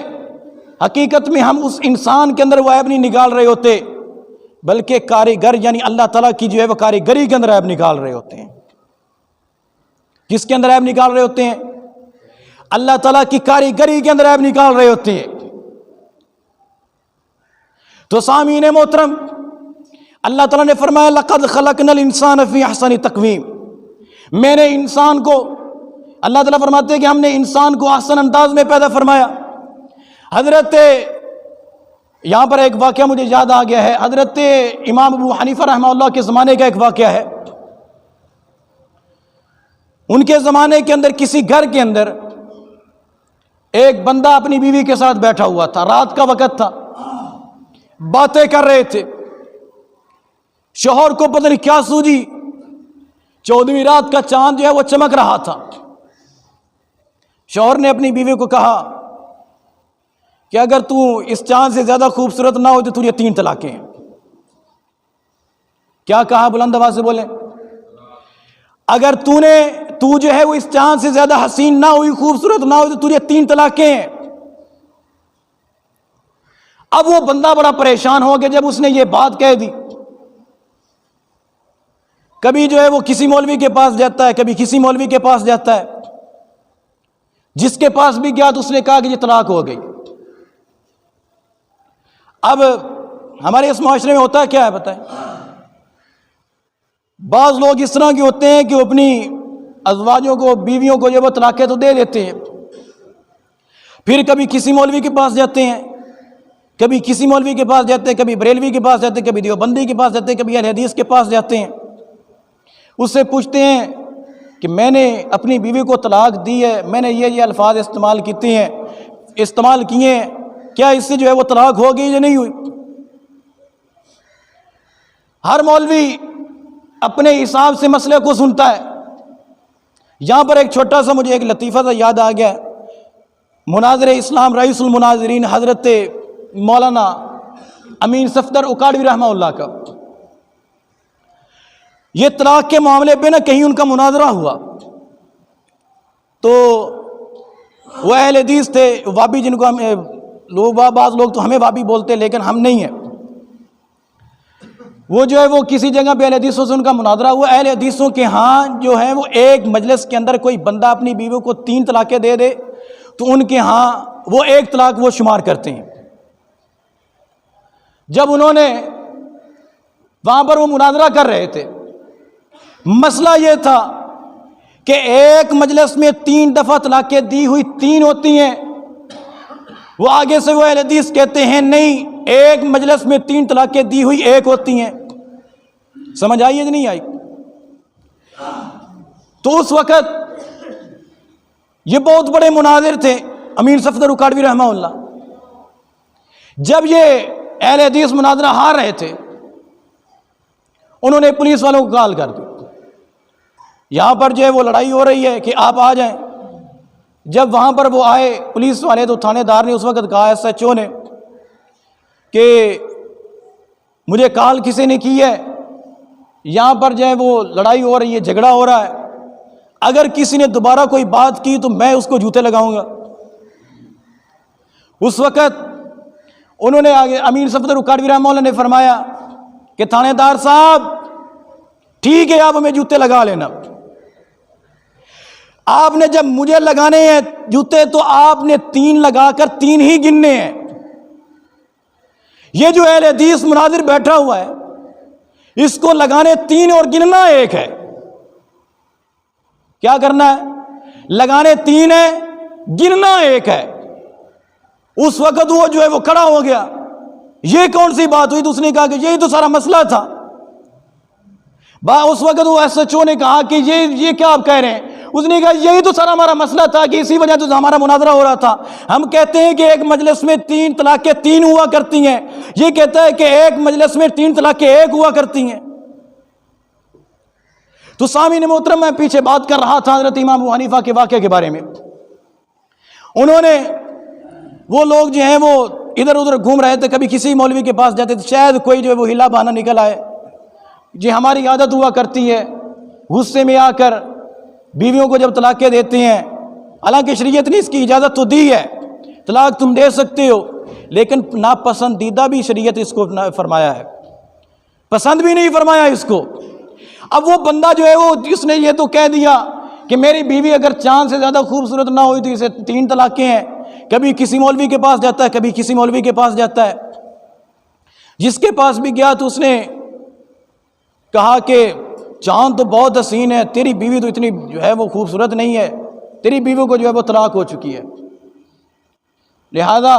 حقیقت میں ہم اس انسان کے اندر وہ عیب نہیں نکال رہے ہوتے، بلکہ کاریگر یعنی اللہ تعالیٰ کی جو ہے وہ کاریگری کے اندر عیب نکال رہے ہوتے ہیں۔ کس کے اندر عیب نکال رہے ہوتے ہیں؟ اللہ تعالیٰ کی کاریگری کے اندر عیب نکال رہے ہوتے ہیں۔ تو سامعین محترم، اللہ تعالیٰ نے فرمایا لَقَدْ خَلَقْنَا الْإِنسَانَ فِي أَحْسَنِ تَقْوِيمٍ، میں نے انسان کو، اللہ تعالیٰ فرماتے ہیں کہ ہم نے انسان کو احسن انداز میں پیدا فرمایا۔ حضرت یہاں پر ایک واقعہ مجھے یاد آ گیا ہے، حضرت امام ابو حنیفہ رحمہ اللہ کے زمانے کا ایک واقعہ ہے۔ ان کے زمانے کے اندر کسی گھر کے اندر ایک بندہ اپنی بیوی کے ساتھ بیٹھا ہوا تھا، رات کا وقت تھا، باتیں کر رہے تھے۔ شوہر کو پتہ نہیں کیا سوجی، 14ویں رات کا چاند جو ہے وہ چمک رہا تھا۔ شوہر نے اپنی بیوی کو کہا کہ اگر تو اس چاند سے زیادہ خوبصورت نہ ہو تو تجھے 3 طلاقیں ہیں۔ کیا کہا؟ بلند آواز سے بولیں۔ اگر تو جو ہے وہ اس چاند سے زیادہ حسین نہ ہوئی، خوبصورت نہ ہو تو تجھے 3 طلاقیں ہیں۔ اب وہ بندہ بڑا پریشان ہو گیا جب اس نے یہ بات کہہ دی۔ کبھی جو ہے وہ کسی مولوی کے پاس جاتا ہے، کبھی کسی مولوی کے پاس جاتا ہے، جس کے پاس بھی گیا تو اس نے کہا کہ یہ طلاق ہو گئی۔ اب ہمارے اس معاشرے میں ہوتا کیا ہے بتائیں؟ بعض لوگ اس طرح کے ہوتے ہیں کہ وہ اپنی ازواجوں کو، بیویوں کو جو وہ طلاقیں تو دے دیتے ہیں، پھر کبھی کسی مولوی کے پاس جاتے ہیں، کبھی کسی مولوی کے پاس جاتے ہیں، کبھی بریلوی کے پاس جاتے ہیں، کبھی دیوبندی کے پاس جاتے ہیں، کبھی اہل حدیث کے پاس جاتے ہیں۔ اس سے پوچھتے ہیں کہ میں نے اپنی بیوی کو طلاق دی ہے، میں نے یہ الفاظ استعمال کیے ہیں، کیا اس سے جو ہے وہ طلاق ہو گئی یا نہیں ہوئی؟ ہر مولوی اپنے حساب سے مسئلے کو سنتا ہے۔ یہاں پر ایک چھوٹا سا مجھے ایک لطیفہ سا یاد آ گیا، مناظر اسلام رئیس المناظرین حضرت مولانا امین صفدر اکاڑوی رحمہ اللہ کا، یہ طلاق کے معاملے پہ نہ کہیں ان کا مناظرہ ہوا، تو وہ اہل حدیث تھے، وابی، جن کو بعض لوگ تو ہمیں وابی بولتے لیکن ہم نہیں ہیں، وہ جو ہے وہ کسی جگہ پہ اہل حدیثوں سے ان کا مناظرہ ہوا۔ اہل حدیثوں کے ہاں جو ہے وہ ایک مجلس کے اندر کوئی بندہ اپنی بیوی کو 3 طلاقیں دے دے تو ان کے ہاں وہ 1 طلاق وہ شمار کرتے ہیں۔ جب انہوں نے وہاں پر وہ مناظرہ کر رہے تھے، مسئلہ یہ تھا کہ ایک مجلس میں 3 دفعہ طلاقیں دی ہوئی 3 ہوتی ہیں، وہ آگے سے وہ اہل حدیث کہتے ہیں نہیں، ایک مجلس میں 3 طلاقیں دی ہوئی 1 ہوتی ہیں۔ سمجھ آئی ہے کہ نہیں آئی؟ تو اس وقت یہ بہت بڑے مناظر تھے امین صفدر اکاڑوی رحمہ اللہ، جب یہ اہل حدیث مناظرہ ہار رہے تھے، انہوں نے پولیس والوں کو کال کر دی، یہاں پر جو ہے وہ لڑائی ہو رہی ہے کہ آپ آ جائیں۔ جب وہاں پر وہ آئے پولیس والے، تو تھانے دار نے اس وقت کہا، ایس ایچ او نے، کہ مجھے کال کسی نے کی ہے، یہاں پر جو ہے وہ لڑائی ہو رہی ہے، جھگڑا ہو رہا ہے، اگر کسی نے دوبارہ کوئی بات کی تو میں اس کو جوتے لگاؤں گا۔ اس وقت انہوں نے آگے امین صفدر اکاڑوی رحمہ اللہ نے فرمایا کہ تھانے دار صاحب ٹھیک ہے، آپ ہمیں جوتے لگا لینا، آپ نے جب مجھے لگانے ہیں جوتے تو آپ نے 3 لگا کر 3 ہی گننے ہیں۔ یہ جو اہل حدیث مناظر بیٹھا ہوا ہے، اس کو لگانے 3 اور گننا 1 ہے۔ کیا کرنا ہے؟ لگانے 3 ہے، گننا 1 ہے۔ اس وقت وہ جو ہے وہ کھڑا ہو گیا، یہ کون سی بات ہوئی؟ تو اس نے کہا کہ یہی تو سارا مسئلہ تھا۔ اس وقت وہ ایس ایچ او نے کہا کہ یہ کیا آپ کہہ رہے ہیں؟ اس نے کہا یہی تو سارا ہمارا مسئلہ تھا کہ اسی وجہ سے ہمارا مناظرہ ہو رہا تھا۔ ہم کہتے ہیں کہ ایک مجلس میں 3 طلاقیں 3 ہوا کرتی ہیں، یہ کہتا ہے کہ ایک مجلس میں 3 طلاقیں 1 ہوا کرتی ہیں۔ تو سامعین محترم، میں پیچھے بات کر رہا تھا حضرت امام ابو حنیفہ کے واقعے کے بارے میں۔ انہوں نے، وہ لوگ جو ہیں وہ ادھر ادھر گھوم رہے تھے، کبھی کسی مولوی کے پاس جاتے تھے، شاید کوئی جو ہے وہ ہلا بہانہ نکل آئے، جی ہماری عادت ہوا کرتی ہے غصے میں آ کر بیویوں کو جب طلاقیں دیتے ہیں، حالانکہ شریعت نے اس کی اجازت تو دی ہے، طلاق تم دے سکتے ہو، لیکن ناپسندیدہ بھی شریعت اس کو فرمایا ہے، پسند بھی نہیں فرمایا اس کو۔ اب وہ بندہ جو ہے وہ جس نے یہ تو کہہ دیا کہ میری بیوی اگر چاند سے زیادہ خوبصورت نہ ہوئی تو اسے 3 طلاقیں ہیں، کبھی کسی مولوی کے پاس جاتا ہے، کبھی کسی مولوی کے پاس جاتا ہے، جس کے پاس بھی گیا تو اس نے کہا کہ چاند تو بہت حسین ہے، تیری بیوی تو اتنی جو ہے وہ خوبصورت نہیں ہے، تیری بیوی کو جو ہے وہ طلاق ہو چکی ہے۔ لہذا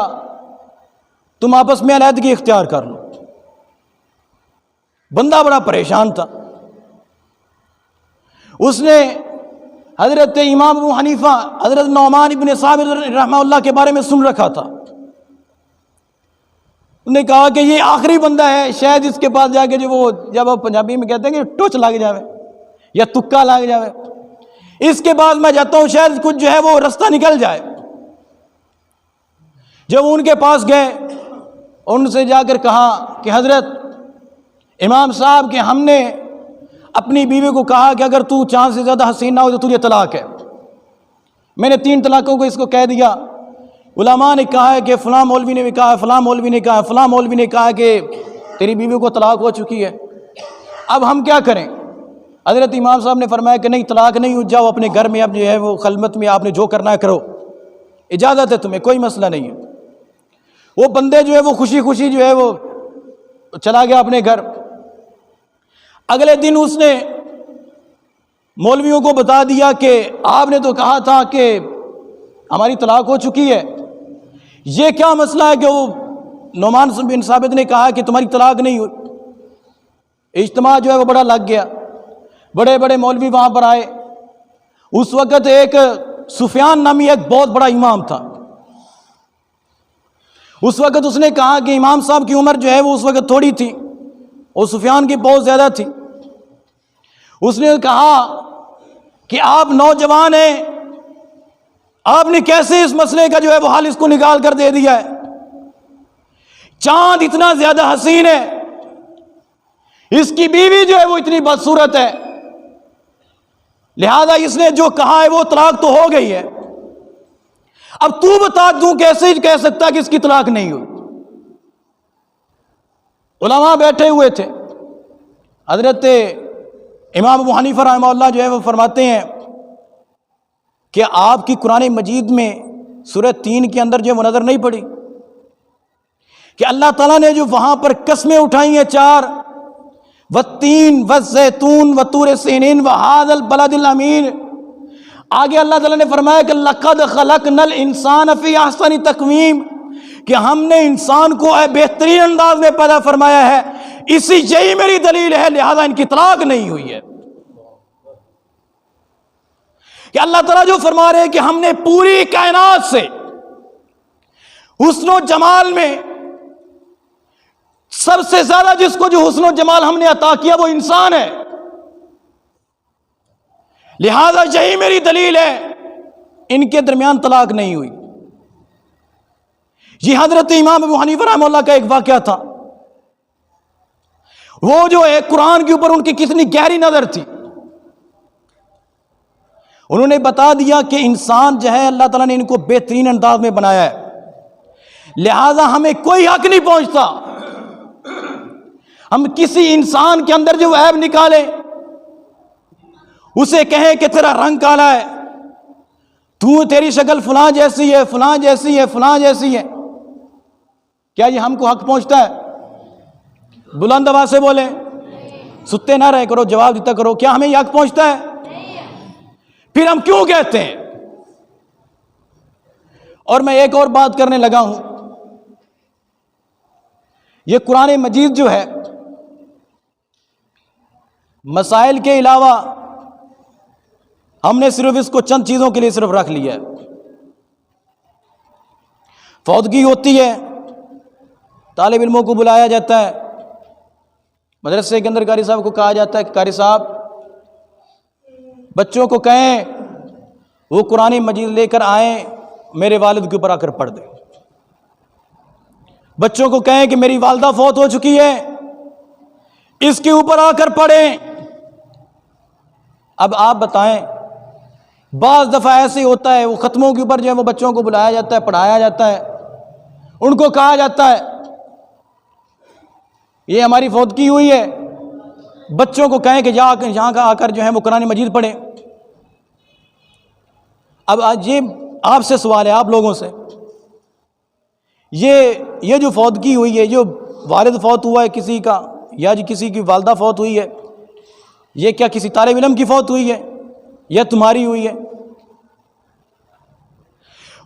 تم آپس میں علیحدگی اختیار کر لو۔ بندہ بڑا پریشان تھا، اس نے حضرت امام ابو حنیفہ حضرت نعمان ابن ثابت رحمہ اللہ کے بارے میں سن رکھا تھا۔ انہوں نے کہا کہ یہ آخری بندہ ہے، شاید اس کے پاس جا کے جب آپ پنجابی میں کہتے ہیں کہ ٹوچ لگ جاوے یا تکا لگ جاوے، اس کے بعد میں جاتا ہوں شاید کچھ جو ہے وہ رستہ نکل جائے۔ جب ان کے پاس گئے، ان سے جا کر کہا کہ حضرت امام صاحب کہ ہم نے اپنی بیوی کو کہا کہ اگر تو چاند سے زیادہ حسین نہ ہو تو تجھے طلاق ہے۔ میں نے 3 طلاقوں کو اس کو کہہ دیا۔ علماء نے کہا ہے کہ فلاں مولوی نے بھی کہا ہے، فلاں مولوی نے کہا ہے، فلاں مولوی نے کہا کہ تیری بیوی کو طلاق ہو چکی ہے، اب ہم کیا کریں؟ حضرت امام صاحب نے فرمایا کہ نہیں، طلاق نہیں، اٹھ جاؤ اپنے گھر میں، اب جو ہے وہ خلوت میں آپ نے جو کرنا ہے کرو، اجازت ہے تمہیں، کوئی مسئلہ نہیں ہے۔ وہ بندے جو ہے وہ خوشی خوشی جو ہے وہ چلا گیا اپنے گھر۔ اگلے دن اس نے مولویوں کو بتا دیا کہ آپ نے تو کہا تھا کہ ہماری طلاق ہو چکی ہے، یہ کیا مسئلہ ہے کہ وہ نعمان بن ثابت نے کہا کہ تمہاری طلاق نہیں ہوئی۔ اجتماع جو ہے وہ بڑا لگ گیا، بڑے بڑے مولوی وہاں پر آئے۔ اس وقت ایک سفیان نامی ایک بہت بڑا امام تھا۔ اس وقت اس نے کہا کہ امام صاحب کی عمر جو ہے وہ اس وقت تھوڑی تھی اور سفیان کی بہت زیادہ تھی۔ اس نے کہا کہ آپ نوجوان ہیں، آپ نے کیسے اس مسئلے کا جو ہے وہ حل اس کو نکال کر دے دیا ہے؟ چاند اتنا زیادہ حسین ہے، اس کی بیوی جو ہے وہ اتنی بدصورت ہے، لہذا اس نے جو کہا ہے وہ طلاق تو ہو گئی ہے، اب تو بتا دوں کیسے کہہ سکتا کہ اس کی طلاق نہیں ہوئی؟ علماء بیٹھے ہوئے تھے۔ حضرت امام ابو حنیفہ رحمہ اللہ جو ہے وہ فرماتے ہیں کہ آپ کی قرآن مجید میں سورہ 3 کے اندر جو ہے وہ نظر نہیں پڑی کہ اللہ تعالیٰ نے جو وہاں پر قسمیں اٹھائی ہیں 4، والتین والزیتون وطور سینین وہذا البلد الامین، آگے اللہ تعالیٰ نے فرمایا کہ لقد خلقنا الانسان فی احسن تقویم، کہ ہم نے انسان کو بہترین انداز میں پیدا فرمایا ہے، یہی میری دلیل ہے، لہذا ان کی طلاق نہیں ہوئی ہے۔ کہ اللہ تعالیٰ جو فرما رہے ہیں کہ ہم نے پوری کائنات سے حسن و جمال میں سب سے زیادہ جس کو جو حسن و جمال ہم نے عطا کیا وہ انسان ہے، لہذا یہی میری دلیل ہے، ان کے درمیان طلاق نہیں ہوئی۔ یہ حضرت امام ابو حنیفہ رحمہ اللہ کا ایک واقعہ تھا۔ وہ جو ہے قرآن کے اوپر ان کی کتنی گہری نظر تھی، انہوں نے بتا دیا کہ انسان جو ہے اللہ تعالیٰ نے ان کو بہترین انداز میں بنایا ہے، لہذا ہمیں کوئی حق نہیں پہنچتا ہم کسی انسان کے اندر جو عیب نکالیں، اسے کہیں کہ تیرا رنگ کالا ہے، تیری شکل فلاں جیسی ہے، فلاں جیسی ہے، فلاں جیسی ہے، کیا یہ ہم کو حق پہنچتا ہے؟ بلند آواز سے بولیں، ستے نہ رہے کرو، جواب دیتا کرو، کیا ہمیں یہ حق پہنچتا ہے؟ پھر ہم کیوں کہتے ہیں؟ اور میں ایک اور بات کرنے لگا ہوں، یہ قرآن مجید جو ہے مسائل کے علاوہ ہم نے صرف اس کو چند چیزوں کے لیے صرف رکھ لیا ہے۔ فوتگی ہوتی ہے، طالب علموں کو بلایا جاتا ہے، مدرسے کے اندر قاری صاحب کو کہا جاتا ہے کہ قاری صاحب بچوں کو کہیں وہ قرآن مجید لے کر آئیں، میرے والد کے اوپر آ کر پڑھ دیں۔ بچوں کو کہیں کہ میری والدہ فوت ہو چکی ہے، اس کے اوپر آ کر پڑھیں۔ اب آپ بتائیں، بعض دفعہ ایسے ہوتا ہے وہ ختموں کے اوپر جو ہے وہ بچوں کو بلایا جاتا ہے، پڑھایا جاتا ہے، ان کو کہا جاتا ہے یہ ہماری فوتگی ہوئی ہے، بچوں کو کہیں کہ یہاں کا آ کر جو ہے وہ قرآن مجید پڑھیں۔ اب آج یہ آپ سے سوال ہے، آپ لوگوں سے، یہ جو فوتگی ہوئی ہے، جو والد فوت ہوا ہے کسی کا یا جو کسی کی والدہ فوت ہوئی ہے، یہ کیا کسی طالب علم کی فوت ہوئی ہے یا تمہاری ہوئی ہے؟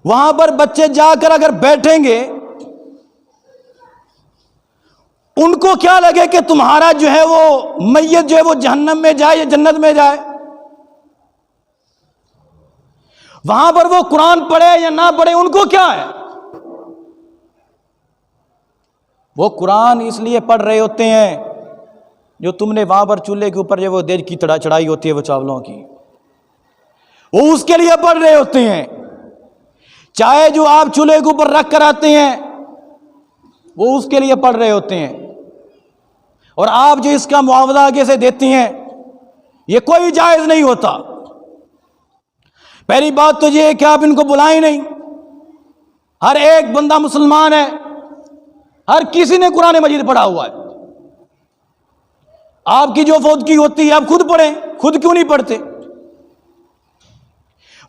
وہاں پر بچے جا کر اگر بیٹھیں گے، ان کو کیا لگے کہ تمہارا جو ہے وہ میت جو ہے وہ جہنم میں جائے یا جنت میں جائے؟ وہاں پر وہ قرآن پڑھے یا نہ پڑھے، ان کو کیا ہے؟ وہ قرآن اس لیے پڑھ رہے ہوتے ہیں جو تم نے وہاں پر چولہے کے اوپر جو وہ دیگ کی چڑھائی ہوتی ہے وہ چاولوں کی، وہ اس کے لیے پڑھ رہے ہوتے ہیں۔ چائے جو آپ چولہے کے اوپر رکھ کر آتے ہیں وہ اس کے لیے پڑھ رہے ہوتے ہیں، اور آپ جو اس کا معاوضہ آگے سے دیتی ہیں یہ کوئی جائز نہیں ہوتا۔ پہلی بات تو یہ ہے کہ آپ ان کو بلائیں نہیں۔ ہر ایک بندہ مسلمان ہے، ہر کسی نے قرآن مجید پڑھا ہوا ہے۔ آپ کی جو فوت کی ہوتی ہے آپ خود پڑھیں، خود کیوں نہیں پڑھتے؟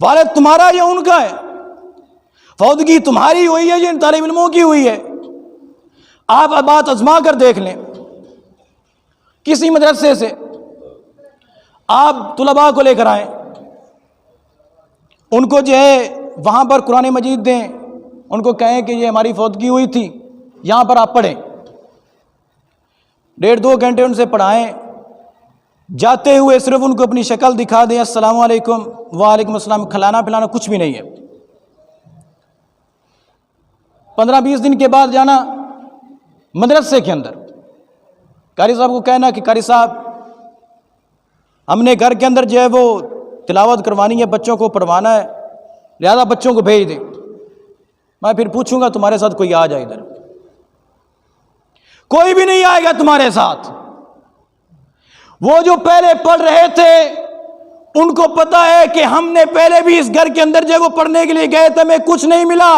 والد تمہارا یا ان کا ہے؟ فوتگی تمہاری ہوئی ہے یا ان طالب علموں کی ہوئی ہے؟ آپ بات آزما کر دیکھ لیں۔ کسی مدرسے سے آپ طلباء کو لے کر آئیں، ان کو جو ہے وہاں پر قرآن مجید دیں، ان کو کہیں کہ یہ ہماری فوتگی ہوئی تھی، یہاں پر آپ پڑھیں، 1.5-2 گھنٹے ان سے پڑھائیں، جاتے ہوئے صرف ان کو اپنی شکل دکھا دیں، السلام علیکم، وعلیکم السلام، کھلانا پلانا کچھ بھی نہیں ہے۔ 15-20 دن کے بعد جانا مدرسے کے اندر، قاری صاحب کو کہنا کہ قاری صاحب ہم نے گھر کے اندر جو ہے وہ تلاوت کروانی ہے، بچوں کو پڑھوانا ہے، لہذا بچوں کو بھیج دیں، میں پھر پوچھوں گا تمہارے ساتھ کوئی آ جائے ادھر۔ کوئی بھی نہیں آئے گا تمہارے ساتھ۔ وہ جو پہلے پڑھ رہے تھے ان کو پتا ہے کہ ہم نے پہلے بھی اس گھر کے اندر جو ہے وہ پڑھنے کے لیے گئے تھے، ہمیں کچھ نہیں ملا،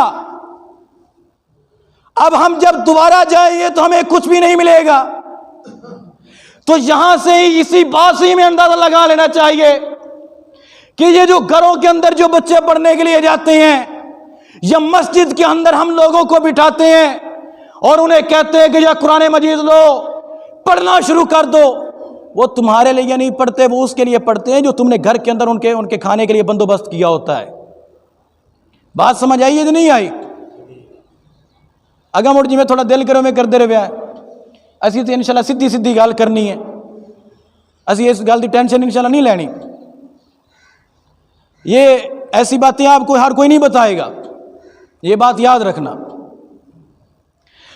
اب ہم جب دوبارہ جائیں گے تو ہمیں کچھ بھی نہیں ملے گا۔ تو یہاں سے ہی اسی بات سے میں اندازہ لگا لینا چاہیے کہ یہ جو گھروں کے اندر جو بچے پڑھنے کے لیے جاتے ہیں یا مسجد کے اندر ہم لوگوں کو بٹھاتے ہیں اور انہیں کہتے ہیں کہ یہ قرآن مجید لو پڑھنا شروع کر دو، وہ تمہارے لیے نہیں پڑھتے، وہ اس کے لیے پڑھتے ہیں جو تم نے گھر کے اندر ان کے کھانے کے لیے بندوبست کیا ہوتا ہے۔ بات سمجھ آئی ہے جو نہیں آئی؟ اگم اٹھ جی میں تھوڑا دل کرو میں کر دے رہے ہیں، اسی تو انشاءاللہ سیدھی سیدھی گال کرنی ہے، اسی اس گال دی ٹینشن انشاءاللہ نہیں لینی۔ یہ ایسی باتیں آپ کو ہر کوئی نہیں بتائے گا، یہ بات یاد رکھنا۔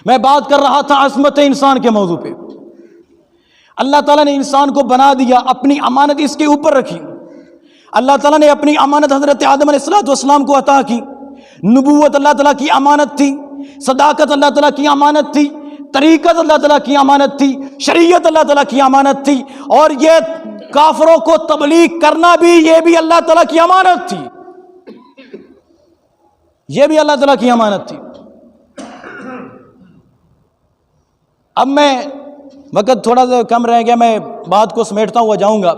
میں بات کر رہا تھا عصمت انسان کے موضوع پہ۔ اللہ تعالیٰ نے انسان کو بنا دیا، اپنی امانت اس کے اوپر رکھی۔ اللہ تعالیٰ نے اپنی امانت حضرت آدم علیہ السلام کو عطا کی۔ نبوت اللہ تعالیٰ کی امانت تھی، صداقت اللہ تعالیٰ کی امانت تھی، طریقت اللہ تعالیٰ کی امانت تھی، شریعت اللہ تعالیٰ کی امانت تھی، اور یہ کافروں کو تبلیغ کرنا بھی یہ بھی اللہ تعالیٰ کی امانت تھی، یہ بھی اللہ تعالیٰ کی امانت تھی۔ اب میں وقت تھوڑا سا کم رہ گیا، میں بات کو سمیٹتا ہوا جاؤں گا۔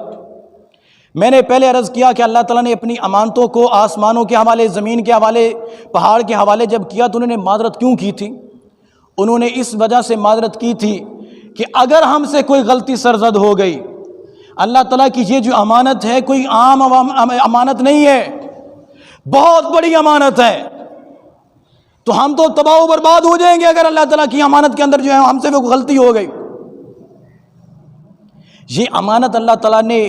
میں نے پہلے عرض کیا کہ اللہ تعالیٰ نے اپنی امانتوں کو آسمانوں کے حوالے، زمین کے حوالے، پہاڑ کے حوالے جب کیا تو انہوں نے معذرت کیوں کی تھی؟ انہوں نے اس وجہ سے معذرت کی تھی کہ اگر ہم سے کوئی غلطی سرزد ہو گئی، اللہ تعالیٰ کی یہ جو امانت ہے کوئی عام امانت نہیں ہے، بہت بڑی امانت ہے، تو ہم تو تباہ و برباد ہو جائیں گے اگر اللہ تعالیٰ کی امانت کے اندر جو ہے ہم سے کوئی غلطی ہو گئی۔ یہ امانت اللہ تعالیٰ نے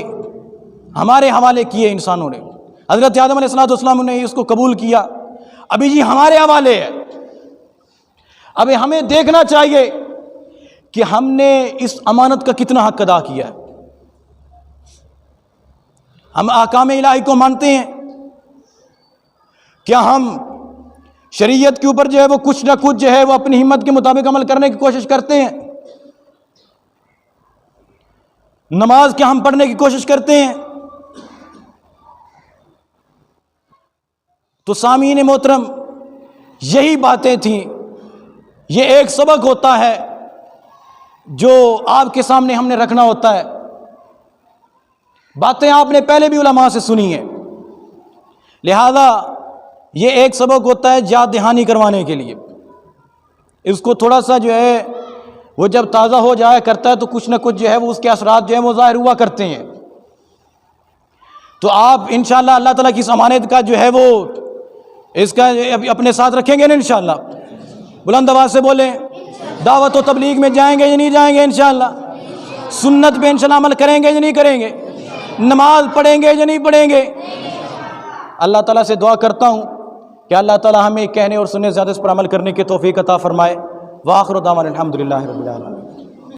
ہمارے حوالے کی ہے، انسانوں نے، حضرت آدم علیہ السلام نے اس کو قبول کیا، ابھی یہ ہمارے حوالے ہے۔ ابھی ہمیں دیکھنا چاہیے کہ ہم نے اس امانت کا کتنا حق ادا کیا ہے۔ ہم احکام الہی کو مانتے ہیں، کیا ہم شریعت کے اوپر جو ہے وہ کچھ نہ کچھ جو ہے وہ اپنی ہمت کے مطابق عمل کرنے کی کوشش کرتے ہیں؟ نماز کیا ہم پڑھنے کی کوشش کرتے ہیں؟ تو سامعین محترم، یہی باتیں تھیں، یہ ایک سبق ہوتا ہے جو آپ کے سامنے ہم نے رکھنا ہوتا ہے۔ باتیں آپ نے پہلے بھی علماء سے سنی ہیں، لہذا یہ ایک سبق ہوتا ہے یاد دہانی کروانے کے لیے۔ اس کو تھوڑا سا جو ہے وہ جب تازہ ہو جایا کرتا ہے تو کچھ نہ کچھ جو ہے وہ اس کے اثرات جو ہیں وہ ظاہر ہوا کرتے ہیں۔ تو آپ انشاءاللہ اللہ تعالیٰ کی اس امانت کا جو ہے وہ اس کا اپنے ساتھ رکھیں گے نا انشاءاللہ؟ بلند آواز سے بولیں، دعوت و تبلیغ میں جائیں گے یا نہیں جائیں گے انشاءاللہ؟ سنت پہ انشاءاللہ عمل کریں گے یا نہیں کریں گے؟ نماز پڑھیں گے یا نہیں پڑھیں گے؟ اللہ تعالیٰ سے دعا کرتا ہوں کہ اللہ تعالیٰ ہمیں کہنے اور سننے زیادہ اس پر عمل کرنے کی توفیق عطا فرمائے۔ وآخر دعوانا الحمدللہ رب العالمین۔